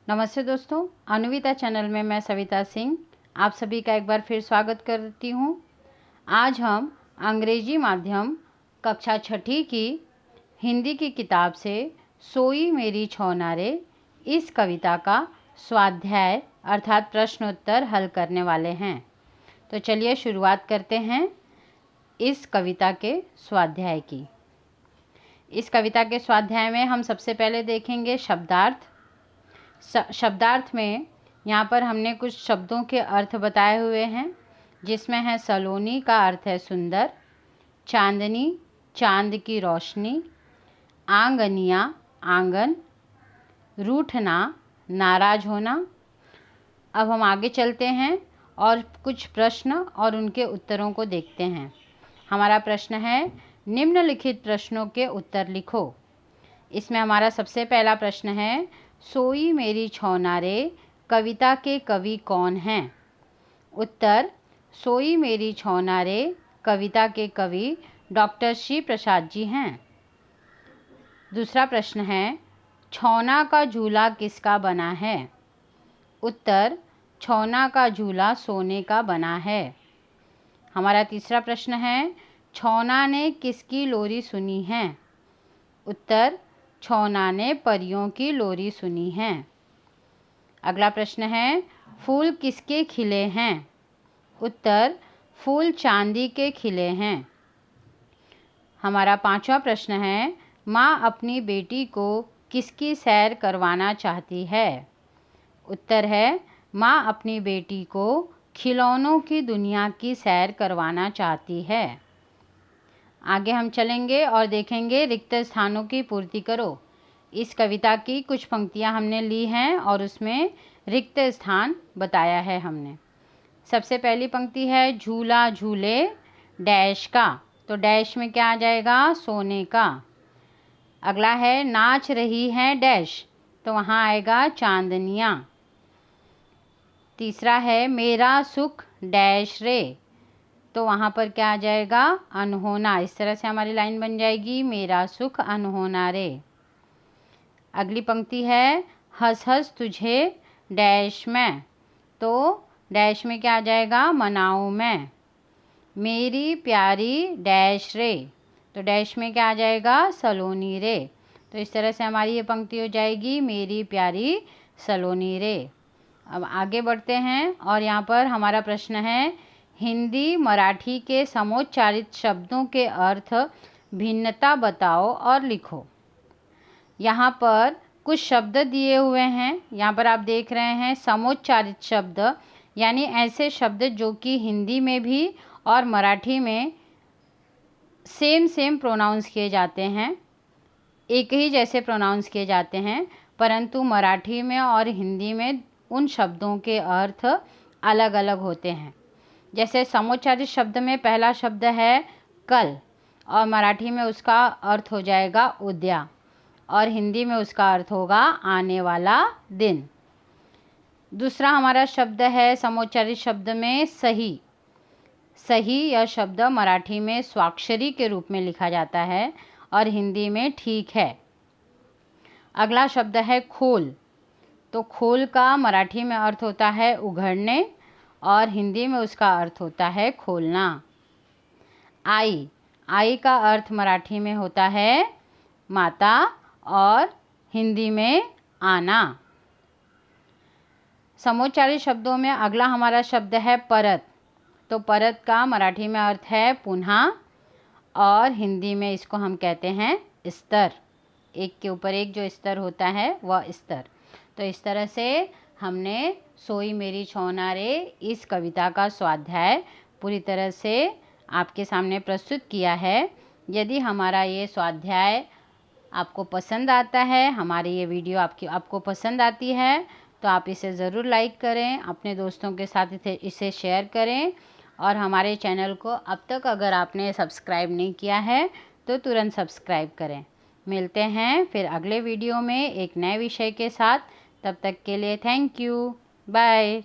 नमस्ते दोस्तों, अनुविता चैनल में मैं सविता सिंह आप सभी का एक बार फिर स्वागत करती हूँ। आज हम अंग्रेजी माध्यम कक्षा छठी की हिंदी की किताब से सोई मेरी छौनारे इस कविता का स्वाध्याय अर्थात प्रश्नोत्तर हल करने वाले हैं। तो चलिए शुरुआत करते हैं इस कविता के स्वाध्याय की। इस कविता के स्वाध्याय में हम सबसे पहले देखेंगे शब्दार्थ। शब्दार्थ में यहाँ पर हमने कुछ शब्दों के अर्थ बताए हुए हैं, जिसमें है सलोनी का अर्थ है सुंदर, चांदनी चांद की रोशनी, आंगनिया आंगन, रूठना नाराज होना। अब हम आगे चलते हैं और कुछ प्रश्न और उनके उत्तरों को देखते हैं। हमारा प्रश्न है निम्नलिखित प्रश्नों के उत्तर लिखो। इसमें हमारा सबसे पहला प्रश्न है सोई मेरी छौनारे कविता के कवि कौन हैं? उत्तर, सोई मेरी छौनारे कविता के कवि डॉक्टर श्री प्रसाद जी हैं। दूसरा प्रश्न है छौना का झूला किसका बना है? उत्तर, छौना का झूला सोने का बना है। हमारा तीसरा प्रश्न है छौना ने किसकी लोरी सुनी है? उत्तर, छौना ने परियों की लोरी सुनी है। अगला प्रश्न है फूल किसके खिले हैं? उत्तर, फूल चांदी के खिले हैं। हमारा पांचवा प्रश्न है माँ अपनी बेटी को किसकी सैर करवाना चाहती है? उत्तर है माँ अपनी बेटी को खिलौनों की दुनिया की सैर करवाना चाहती है। आगे हम चलेंगे और देखेंगे रिक्त स्थानों की पूर्ति करो। इस कविता की कुछ पंक्तियां हमने ली हैं और उसमें रिक्त स्थान बताया है हमने। सबसे पहली पंक्ति है झूला झूले डैश का, तो डैश में क्या आ जाएगा? सोने का। अगला है नाच रही है डैश, तो वहाँ आएगा चांदनियाँ। तीसरा है मेरा सुख डैश रे, तो वहाँ पर क्या आ जाएगा? अनहोना। इस तरह से हमारी लाइन बन जाएगी मेरा सुख अनहोना रे। अगली पंक्ति है हंस हंस तुझे डैश में, तो डैश में क्या आ जाएगा? मनाऊं मैं। मेरी प्यारी डैश रे, तो डैश में क्या आ जाएगा? सलोनी रे। तो इस तरह से हमारी ये पंक्ति हो जाएगी मेरी प्यारी सलोनी रे। अब आगे बढ़ते हैं और यहाँ पर हमारा प्रश्न है हिंदी मराठी के समोच्चारित शब्दों के अर्थ भिन्नता बताओ और लिखो। यहाँ पर कुछ शब्द दिए हुए हैं। यहाँ पर आप देख रहे हैं समोच्चारित शब्द, यानी ऐसे शब्द जो कि हिंदी में भी और मराठी में सेम प्रोनाउंस किए जाते हैं, एक ही जैसे प्रोनाउंस किए जाते हैं, परंतु मराठी में और हिंदी में उन शब्दों के अर्थ अलग अलग होते हैं। जैसे समोच्चारित शब्द में पहला शब्द है कल, और मराठी में उसका अर्थ हो जाएगा उद्या, और हिंदी में उसका अर्थ होगा आने वाला दिन। दूसरा हमारा शब्द है समोच्चारित शब्द में सही। सही यह शब्द मराठी में स्वाक्षरी के रूप में लिखा जाता है और हिंदी में ठीक है। अगला शब्द है खोल, तो खोल का मराठी में अर्थ होता है उघड़ने और हिंदी में उसका अर्थ होता है खोलना। आई का अर्थ मराठी में होता है माता और हिंदी में आना। समोच्चारित शब्दों में अगला हमारा शब्द है परत, तो परत का मराठी में अर्थ है पुनः और हिंदी में इसको हम कहते हैं स्तर। एक के ऊपर एक जो स्तर होता है वह स्तर। तो इस तरह से हमने सोई मेरी छौनारे इस कविता का स्वाध्याय पूरी तरह से आपके सामने प्रस्तुत किया है। यदि हमारा ये स्वाध्याय आपको पसंद आता है, हमारी ये वीडियो आपको पसंद आती है, तो आप इसे ज़रूर लाइक करें, अपने दोस्तों के साथ इसे शेयर करें और हमारे चैनल को अब तक अगर आपने सब्सक्राइब नहीं किया है तो तुरंत सब्सक्राइब करें। मिलते हैं फिर अगले वीडियो में एक नए विषय के साथ। तब तक के लिए थैंक यू, बाय।